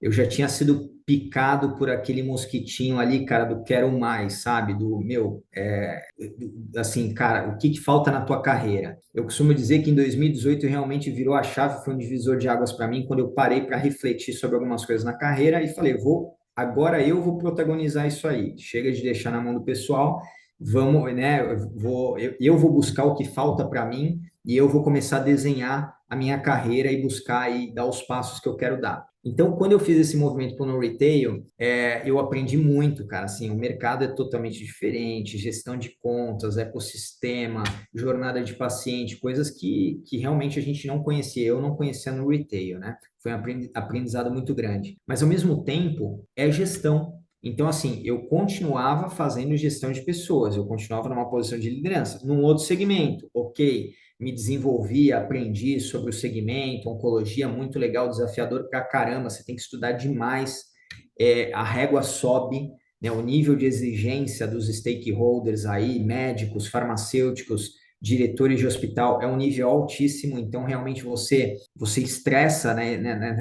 eu já tinha sido picado por aquele mosquitinho ali, cara, do quero mais, sabe? Do meu, assim, cara, o que que falta na tua carreira? Eu costumo dizer que em 2018 realmente virou a chave, foi um divisor de águas para mim, quando eu parei para refletir sobre algumas coisas na carreira e falei, agora eu vou protagonizar isso aí. Chega de deixar na mão do pessoal, vamos, né? Eu vou buscar o que falta para mim e eu vou começar a desenhar a minha carreira e buscar e dar os passos que eu quero dar. Então, quando eu fiz esse movimento para o no retail, eu aprendi muito, cara. Assim, o mercado é totalmente diferente, gestão de contas, ecossistema, jornada de paciente, coisas que realmente a gente não conhecia. Eu não conhecia no retail, né? Foi um aprendizado muito grande. Mas, ao mesmo tempo, é gestão. Então, assim, eu continuava fazendo gestão de pessoas, eu continuava numa posição de liderança, num outro segmento, ok, me desenvolvi, aprendi sobre o segmento, oncologia, muito legal, desafiador pra caramba, você tem que estudar demais, a régua sobe, né, o nível de exigência dos stakeholders aí, médicos, farmacêuticos, diretores de hospital, é um nível altíssimo, então realmente você estressa, né,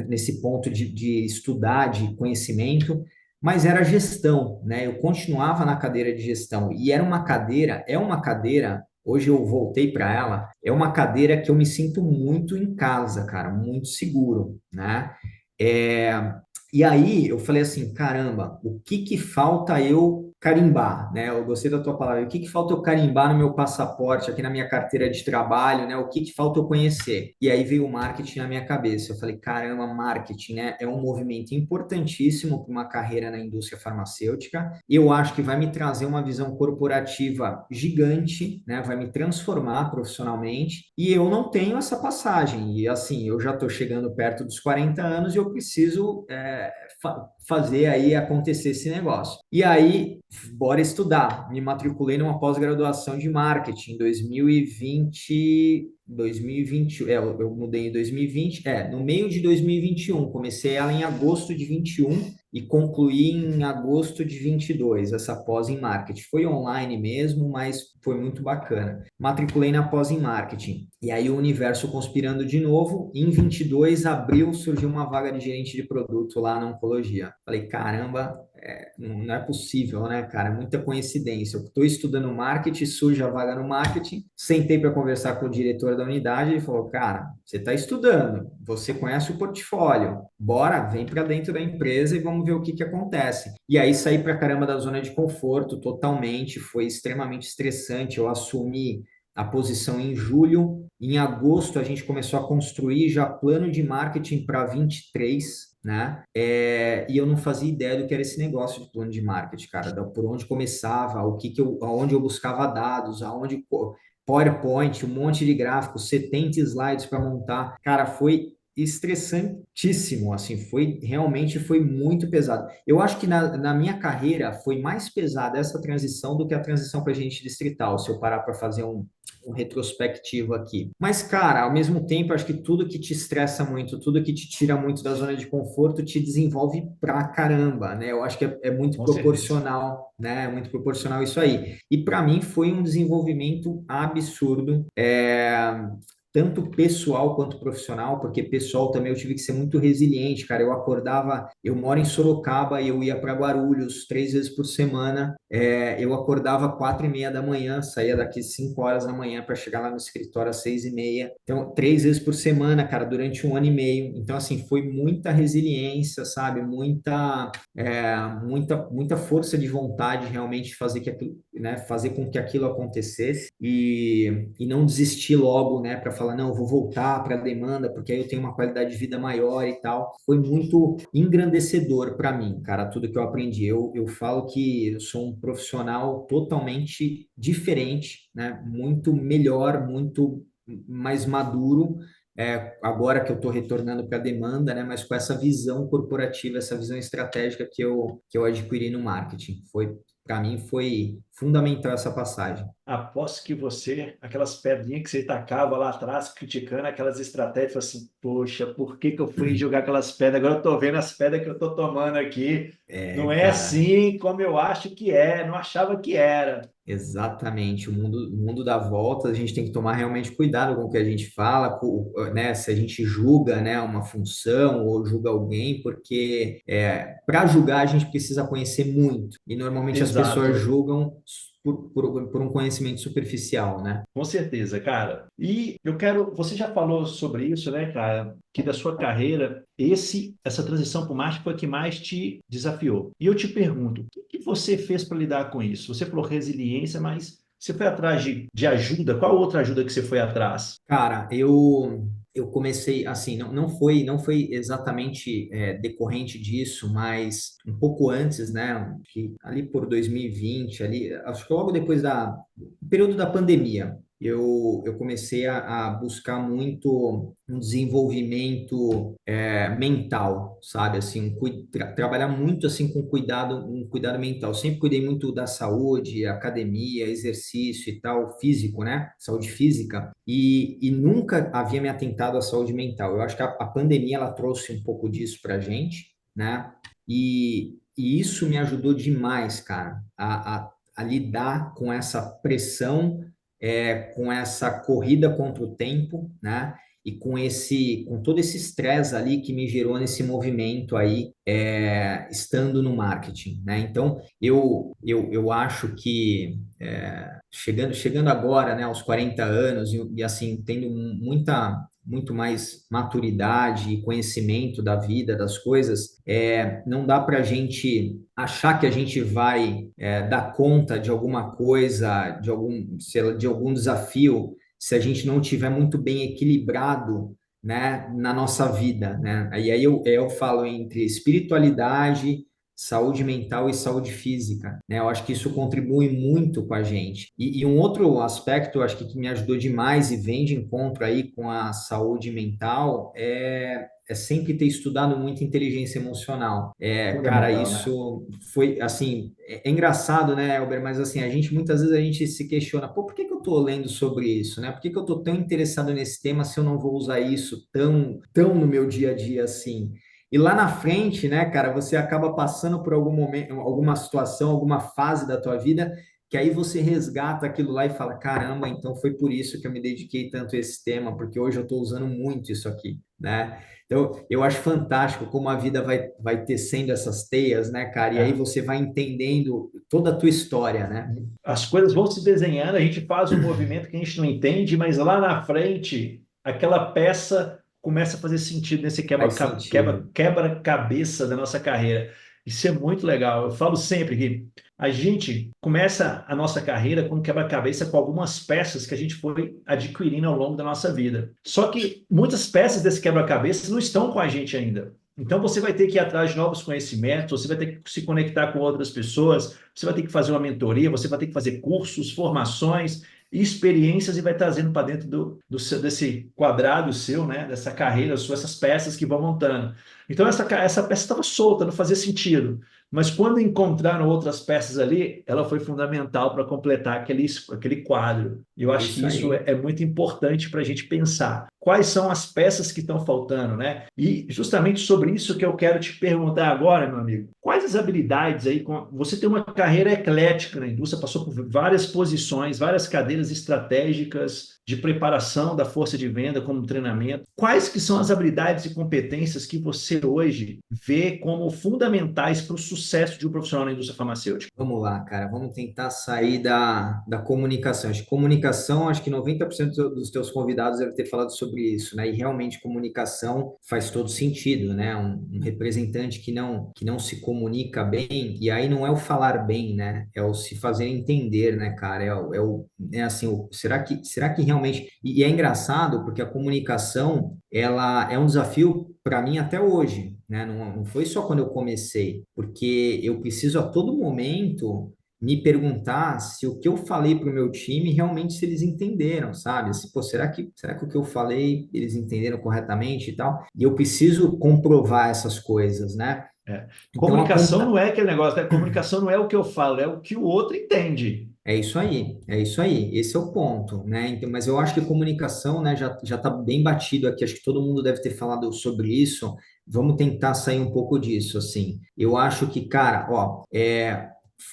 nesse ponto de estudar, de conhecimento, mas era gestão, né? Eu continuava na cadeira de gestão e era uma cadeira, é uma cadeira. Hoje eu voltei para ela. É uma cadeira que eu me sinto muito em casa, cara, muito seguro, né? É, e aí eu falei assim, caramba, o que que falta eu carimbar, né? Eu gostei da tua palavra. O que que falta eu carimbar no meu passaporte, aqui na minha carteira de trabalho, né? O que que falta eu conhecer? E aí veio o marketing na minha cabeça. Eu falei, caramba, marketing, né? É um movimento importantíssimo para uma carreira na indústria farmacêutica. Eu acho que vai me trazer uma visão corporativa gigante, né? Vai me transformar profissionalmente. E eu não tenho essa passagem. E assim, eu já estou chegando perto dos 40 anos e eu preciso fazer aí acontecer esse negócio. E aí, bora estudar. Me matriculei numa pós-graduação de marketing em 2020, eu mudei em 2020, no meio de 2021, comecei ela em agosto de 21 e concluí em agosto de 22, essa pós em marketing. Foi online mesmo, mas foi muito bacana. Matriculei na pós em marketing. E aí o universo conspirando de novo, em 22, abril, surgiu uma vaga de gerente de produto lá na oncologia. Falei, caramba, não é possível, né, cara? Muita coincidência. Eu estou estudando marketing, surge a vaga no marketing. Sentei para conversar com o diretor da unidade. Ele falou: cara, você está estudando, você conhece o portfólio, bora, vem para dentro da empresa e vamos ver o que que acontece. E aí saí para caramba da zona de conforto totalmente. Foi extremamente estressante. Eu assumi a posição em julho. Em agosto, a gente começou a construir já plano de marketing para 23, né? E eu não fazia ideia do que era esse negócio de plano de marketing, cara, por onde começava, aonde eu buscava dados, PowerPoint, um monte de gráficos, 70 slides para montar. Cara, foi estressantíssimo, assim, realmente foi muito pesado. Eu acho que na minha carreira foi mais pesada essa transição do que a transição para a gente distrital, se eu parar para fazer um retrospectivo aqui. Mas, cara, ao mesmo tempo, acho que tudo que te estressa muito, tudo que te tira muito da zona de conforto, te desenvolve pra caramba, né? Eu acho que é muito Com certeza. proporcional, né? É muito proporcional isso aí. E para mim foi um desenvolvimento absurdo. Tanto pessoal quanto profissional, porque pessoal também eu tive que ser muito resiliente, cara. Eu moro em Sorocaba e eu ia para Guarulhos 3 vezes por semana. Eu acordava 4:30 da manhã, saía daqui 5 horas da manhã para chegar lá no escritório às 6:30. Então, 3 vezes por semana, cara, durante um ano e meio. Então, assim, foi muita resiliência, sabe? Muita força de vontade realmente de fazer né, fazer com que aquilo acontecesse e não desistir logo, né, para falar, não, eu vou voltar para a demanda, porque aí eu tenho uma qualidade de vida maior e tal. Foi muito engrandecedor para mim, cara, tudo que eu aprendi. Eu falo que eu sou um profissional totalmente diferente, né, muito melhor, muito mais maduro, agora que eu estou retornando para a demanda, né, mas com essa visão corporativa, essa visão estratégica que eu adquiri no marketing. Para mim, foi fundamental essa passagem. Aposto que você, aquelas pedrinhas que você tacava lá atrás, criticando aquelas estratégias, falou assim, poxa, por que que eu fui jogar aquelas pedras? Agora eu tô vendo as pedras que eu tô tomando aqui. Não é Cara, assim como eu acho que é, não achava que era. exatamente. O mundo dá volta, a gente tem que tomar realmente cuidado com o que a gente fala, né? Se a gente julga, né, uma função ou julga alguém, porque para julgar a gente precisa conhecer muito. E normalmente as pessoas Exato. julgam por um conhecimento superficial, né? Com certeza, cara. E eu quero, você já falou sobre isso, né, cara? Que da sua carreira, essa transição para o marketing foi a que mais te desafiou. E eu te pergunto, o que que você fez para lidar com isso? Você falou resiliência, mas você foi atrás de ajuda? Qual outra ajuda que você foi atrás? Cara, eu comecei assim, não foi exatamente decorrente disso, mas um pouco antes, né, que ali por 2020, ali, acho que logo depois do período da pandemia, eu comecei a buscar muito um desenvolvimento mental, sabe, assim, trabalhar muito assim com cuidado, um cuidado mental. Sempre cuidei muito da saúde, academia, exercício e tal, físico, né, saúde física, e nunca havia me atentado à saúde mental. Eu acho que a pandemia ela trouxe um pouco disso para gente, né? E isso me ajudou demais, cara, a lidar com essa pressão, com essa corrida contra o tempo, né? E com todo esse estresse ali que me gerou nesse movimento aí, estando no marketing, né? Então, eu acho que chegando agora, né, aos 40 anos e assim, tendo muito mais maturidade e conhecimento da vida, das coisas, não dá para a gente achar que a gente vai dar conta de alguma coisa, sei lá, de algum desafio, se a gente não tiver muito bem equilibrado, né, na nossa vida, né? E aí eu falo entre espiritualidade, saúde mental e saúde física, né? Eu acho que isso contribui muito com a gente. E um outro aspecto, eu acho que me ajudou demais e vem de encontro aí com a saúde mental é sempre ter estudado muito inteligência emocional. Cara, Fundamental, né? isso foi assim, é engraçado, né, Elber? Mas assim, muitas vezes a gente se questiona, pô, por que que eu tô lendo sobre isso, né? Por que que eu tô tão interessado nesse tema se eu não vou usar isso tão no meu dia a dia assim? E lá na frente, né, cara, você acaba passando por algum momento, alguma situação, alguma fase da tua vida, que aí você resgata aquilo lá e fala, caramba, então foi por isso que eu me dediquei tanto a esse tema, porque hoje eu estou usando muito isso aqui, né? Então, eu acho fantástico como a vida vai tecendo essas teias, né, cara? E aí É. você vai entendendo toda a tua história, né? As coisas vão se desenhando, a gente faz um movimento que a gente não entende, mas lá na frente, aquela peça começa a fazer sentido nesse Faz sentido. quebra-cabeça da nossa carreira. Isso é muito legal. Eu falo sempre que a gente começa a nossa carreira com um quebra-cabeça com algumas peças que a gente foi adquirindo ao longo da nossa vida. Só que muitas peças desse quebra-cabeça não estão com a gente ainda. Então você vai ter que ir atrás de novos conhecimentos, você vai ter que se conectar com outras pessoas, você vai ter que fazer uma mentoria, você vai ter que fazer cursos, formações, experiências e vai trazendo para dentro desse quadrado seu, né? Dessa carreira sua, essas peças que vão montando. Então essa peça estava solta, não fazia sentido. Mas quando encontraram outras peças ali, ela foi fundamental para completar aquele quadro. E eu É acho que isso isso aí. é muito importante para a gente pensar. Quais são as peças que estão faltando, né? E justamente sobre isso que eu quero te perguntar agora, meu amigo. Quais as habilidades aí? Você tem uma carreira eclética na indústria, passou por várias posições, várias cadeiras estratégicas de preparação da força de venda como treinamento. Quais que são as habilidades e competências que você hoje vê como fundamentais para o sucesso de um profissional na indústria farmacêutica? Vamos lá, cara, vamos tentar sair da comunicação. Acho que comunicação, acho que 90% dos teus convidados devem ter falado sobre isso, né? E realmente comunicação faz todo sentido, né? Um representante que não se comunica bem, e aí não é o falar bem, né? É o se fazer entender, né, cara? É assim, será que realmente. E é engraçado porque a comunicação, ela é um desafio para mim até hoje, né? Não foi só quando eu comecei, porque eu preciso a todo momento me perguntar se o que eu falei para o meu time realmente se eles entenderam, sabe? Se, pô, será que o que eu falei eles entenderam corretamente e tal? E eu preciso comprovar essas coisas, né? É. Então Comunicação não é aquele negócio, né? Comunicação não é o que eu falo, é o que o outro entende. é isso aí, é isso aí, esse é o ponto, né? Então, mas eu acho que comunicação, né, já está bem batido aqui, acho que todo mundo deve ter falado sobre isso. Vamos tentar sair um pouco disso, assim. Eu acho que, cara, ó,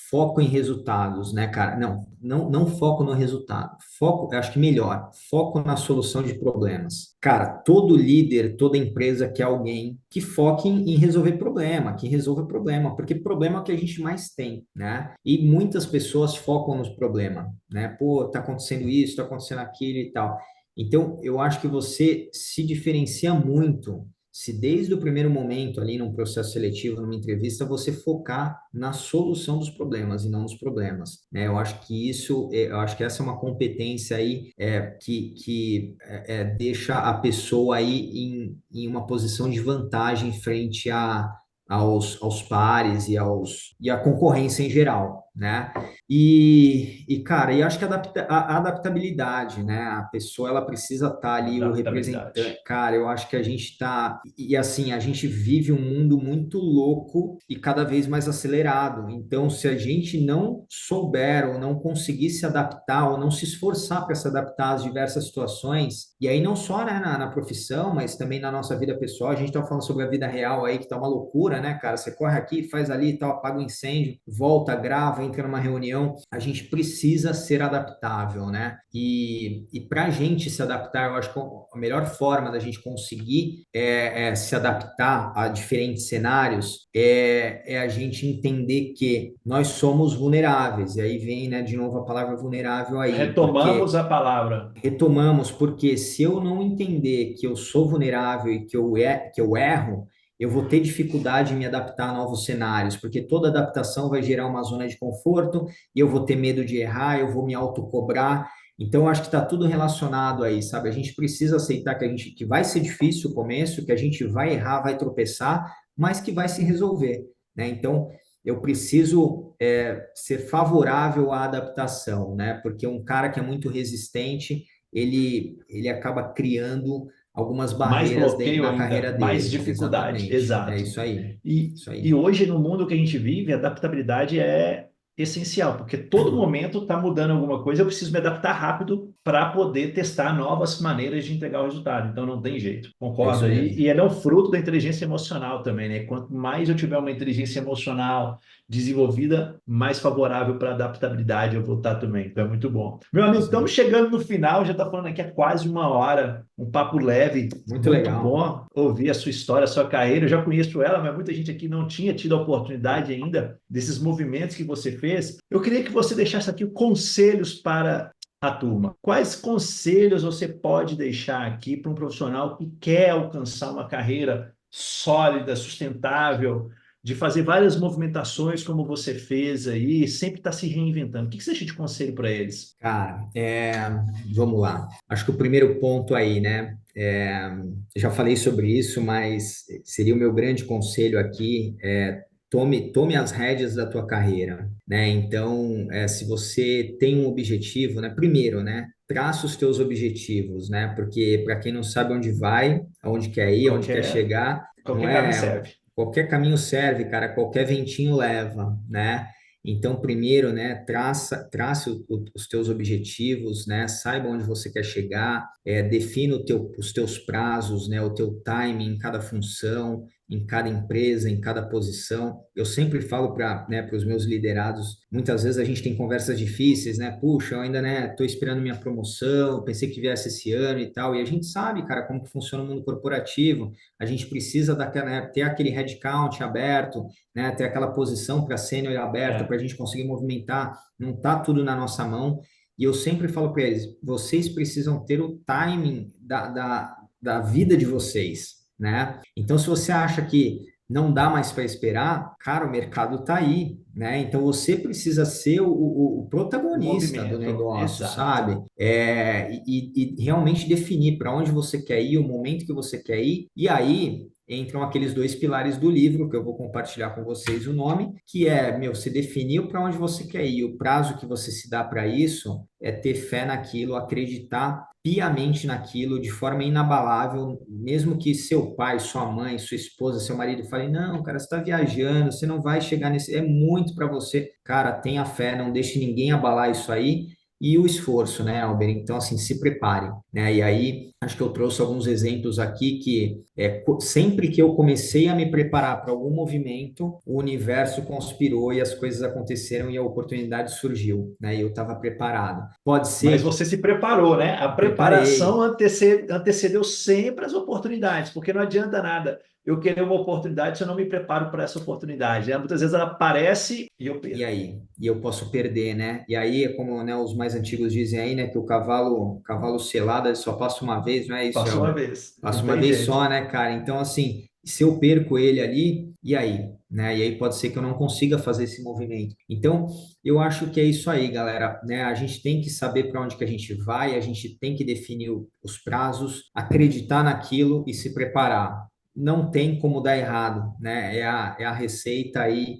foco em resultados, né, cara? Não foco no resultado. Foco, eu acho que melhor, foco na solução de problemas. Cara, todo líder, toda empresa quer alguém que foque em resolver problema, que resolva problema, porque problema é o que a gente mais tem, né? E muitas pessoas focam nos problemas, né? Pô, tá acontecendo isso, tá acontecendo aquilo e tal. Então, eu acho que você se diferencia muito se desde o primeiro momento ali num processo seletivo, numa entrevista, você focar na solução dos problemas e não nos problemas, né? Eu acho que eu acho que essa é uma competência aí que deixa a pessoa aí em uma posição de vantagem frente aos pares e à concorrência em geral, né? Cara, eu acho que a adaptabilidade, né? A pessoa, ela precisa estar ali, o representante. Adaptabilidade. Cara, eu acho que a gente está. E assim, a gente vive um mundo muito louco e cada vez mais acelerado. Então, se a gente não souber ou não conseguir se adaptar ou não se esforçar para se adaptar às diversas situações, e aí não só, né, na profissão, mas também na nossa vida pessoal, a gente está falando sobre a vida real aí, que tá uma loucura, né, cara? Você corre aqui, faz ali e tal, apaga o incêndio, volta, grava, entra numa reunião. A gente precisa ser adaptável, né? E para a gente se adaptar, eu acho que a melhor forma da gente conseguir se adaptar a diferentes cenários é a gente entender que nós somos vulneráveis. E aí vem, né, de novo a palavra vulnerável aí, porque Retomamos a palavra. retomamos, porque se eu não entender que eu sou vulnerável e que eu erro, eu vou ter dificuldade em me adaptar a novos cenários, porque toda adaptação vai gerar uma zona de conforto e eu vou ter medo de errar, eu vou me autocobrar. Então, eu acho que está tudo relacionado aí, sabe? A gente precisa aceitar que vai ser difícil o começo, que a gente vai errar, vai tropeçar, mas que vai se resolver, né? Então, eu preciso ser favorável à adaptação, né? Porque um cara que é muito resistente, ele acaba criando algumas Mais barreiras bloqueio na ainda, carreira mais dele. dificuldade. Exatamente. É Exato. isso aí. E, Isso e aí. hoje, no mundo que a gente vive, a adaptabilidade é essencial, porque todo momento está mudando alguma coisa, eu preciso me adaptar rápido para poder testar novas maneiras de entregar o resultado. Então não tem jeito. É Concordo isso aí. mesmo. E ele é um fruto da inteligência emocional também, né? Quanto mais eu tiver uma inteligência emocional desenvolvida, mais favorável para adaptabilidade eu vou estar também. Então é muito bom. Meu É amigo, isso estamos aí. chegando no final, já está falando aqui há quase uma hora, um papo leve, Muito muito legal. bom ouvir a sua história, a sua carreira. Eu já conheço ela, mas muita gente aqui não tinha tido a oportunidade ainda desses movimentos que você fez. Eu queria que você deixasse aqui conselhos para a turma. Quais conselhos você pode deixar aqui para um profissional que quer alcançar uma carreira sólida, sustentável, de fazer várias movimentações como você fez aí, sempre está se reinventando? O que você deixa de conselho para eles? Cara, vamos lá. Acho que o primeiro ponto aí, né? Já falei sobre isso, mas seria o meu grande conselho aqui, tome as rédeas da tua carreira, né? Então, se você tem um objetivo, né? Primeiro, né? Traça os teus objetivos, né? Porque para quem não sabe onde vai, aonde quer ir, aonde quer Qualquer, chegar, não qualquer caminho é serve. qualquer caminho serve, cara, qualquer ventinho leva, né? Então, primeiro, né, trace os teus objetivos, né, saiba onde você quer chegar, defina os teus prazos, né, o teu timing em cada função, em cada empresa, em cada posição. Eu sempre falo para, né, para os meus liderados, muitas vezes a gente tem conversas difíceis, né, puxa, eu ainda, né, estou esperando minha promoção, pensei que viesse esse ano e tal, e a gente sabe, cara, como que funciona o mundo corporativo, a gente precisa ter aquele headcount aberto, né, ter aquela posição para sênior aberta para É. a gente conseguir movimentar, não está tudo na nossa mão. E eu sempre falo para eles: vocês precisam ter o timing da vida de vocês, né? Então, se você acha que não dá mais para esperar, cara, o mercado está aí, né? Então você precisa ser o O protagonista do movimento, negócio, exato. sabe? E realmente definir para onde você quer ir, o momento que você quer ir, e aí entram aqueles dois pilares do livro, que eu vou compartilhar com vocês o nome, que é, meu, você definiu para onde você quer ir, o prazo que você se dá para isso é ter fé naquilo, acreditar piamente naquilo, de forma inabalável, mesmo que seu pai, sua mãe, sua esposa, seu marido falem, não, cara, você está viajando, você não vai chegar nesse, é muito para você. Cara, tenha fé, não deixe ninguém abalar isso aí, e o esforço, né, Albert? Então, assim, se prepare, né? E aí, acho que eu trouxe alguns exemplos aqui que sempre que eu comecei a me preparar para algum movimento, o universo conspirou e as coisas aconteceram e a oportunidade surgiu, né? E eu estava preparado. Pode Mas ser que você se preparou, né? A preparei. preparação antecedeu sempre as oportunidades, porque não adianta nada eu querer uma oportunidade se eu não me preparo para essa oportunidade, né? Muitas vezes ela aparece e eu E perco. aí? E eu posso perder, né? E aí é como, né, os mais antigos dizem aí, né, que o cavalo selado ele só passa uma vez, não é isso? Passou uma vez, Passa não uma tem vez jeito. só, né, cara? Então, assim, se eu perco ele ali, e aí? Né? E aí pode ser que eu não consiga fazer esse movimento. Então, eu acho que é isso aí, galera, né? A gente tem que saber para onde que a gente vai, a gente tem que definir os prazos, acreditar naquilo e se preparar. Não tem como dar errado, né? É a receita aí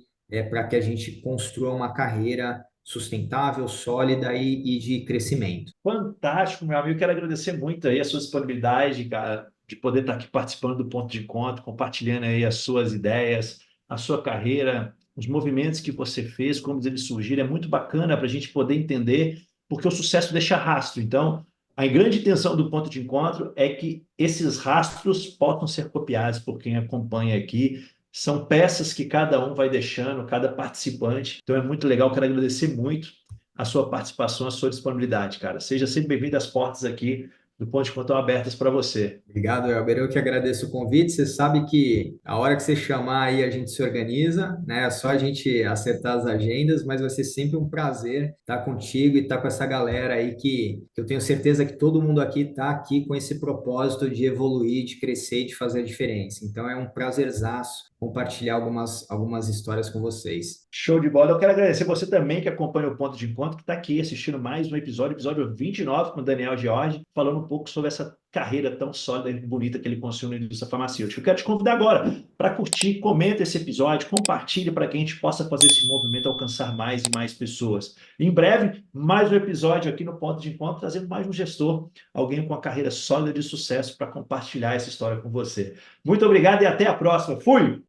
para que a gente construa uma carreira sustentável, sólida e de crescimento. Fantástico, meu amigo. Quero agradecer muito aí a sua disponibilidade, cara, de poder estar aqui participando do Ponto de Encontro, compartilhando aí as suas ideias, a sua carreira, os movimentos que você fez, como eles surgiram. É muito bacana para a gente poder entender, porque o sucesso deixa rastro. Então, a grande intenção do Ponto de Encontro é que esses rastros possam ser copiados por quem acompanha aqui. São peças que cada um vai deixando, cada participante. Então, é muito legal. Quero agradecer muito a sua participação, a sua disponibilidade, cara. Seja sempre bem-vindo, as portas aqui do Ponto de Conta estão abertas para você. Obrigado, Elber. Eu que agradeço o convite. Você sabe que a hora que você chamar aí a gente se organiza, né? É só a gente acertar as agendas, mas vai ser sempre um prazer estar contigo e estar com essa galera aí que eu tenho certeza que todo mundo aqui está aqui com esse propósito de evoluir, de crescer e de fazer a diferença. Então é um prazerzaço compartilhar algumas histórias com vocês. Show de bola. Eu quero agradecer você também que acompanha o Ponto de Encontro, que está aqui assistindo mais um episódio 29 com o Daniel George, falando um pouco sobre essa carreira tão sólida e bonita que ele construiu na indústria farmacêutica. Eu quero te convidar agora para curtir, comenta esse episódio, compartilhe para que a gente possa fazer esse movimento alcançar mais e mais pessoas. Em breve, mais um episódio aqui no Ponto de Encontro, trazendo mais um gestor, alguém com uma carreira sólida de sucesso para compartilhar essa história com você. Muito obrigado e até a próxima. Fui!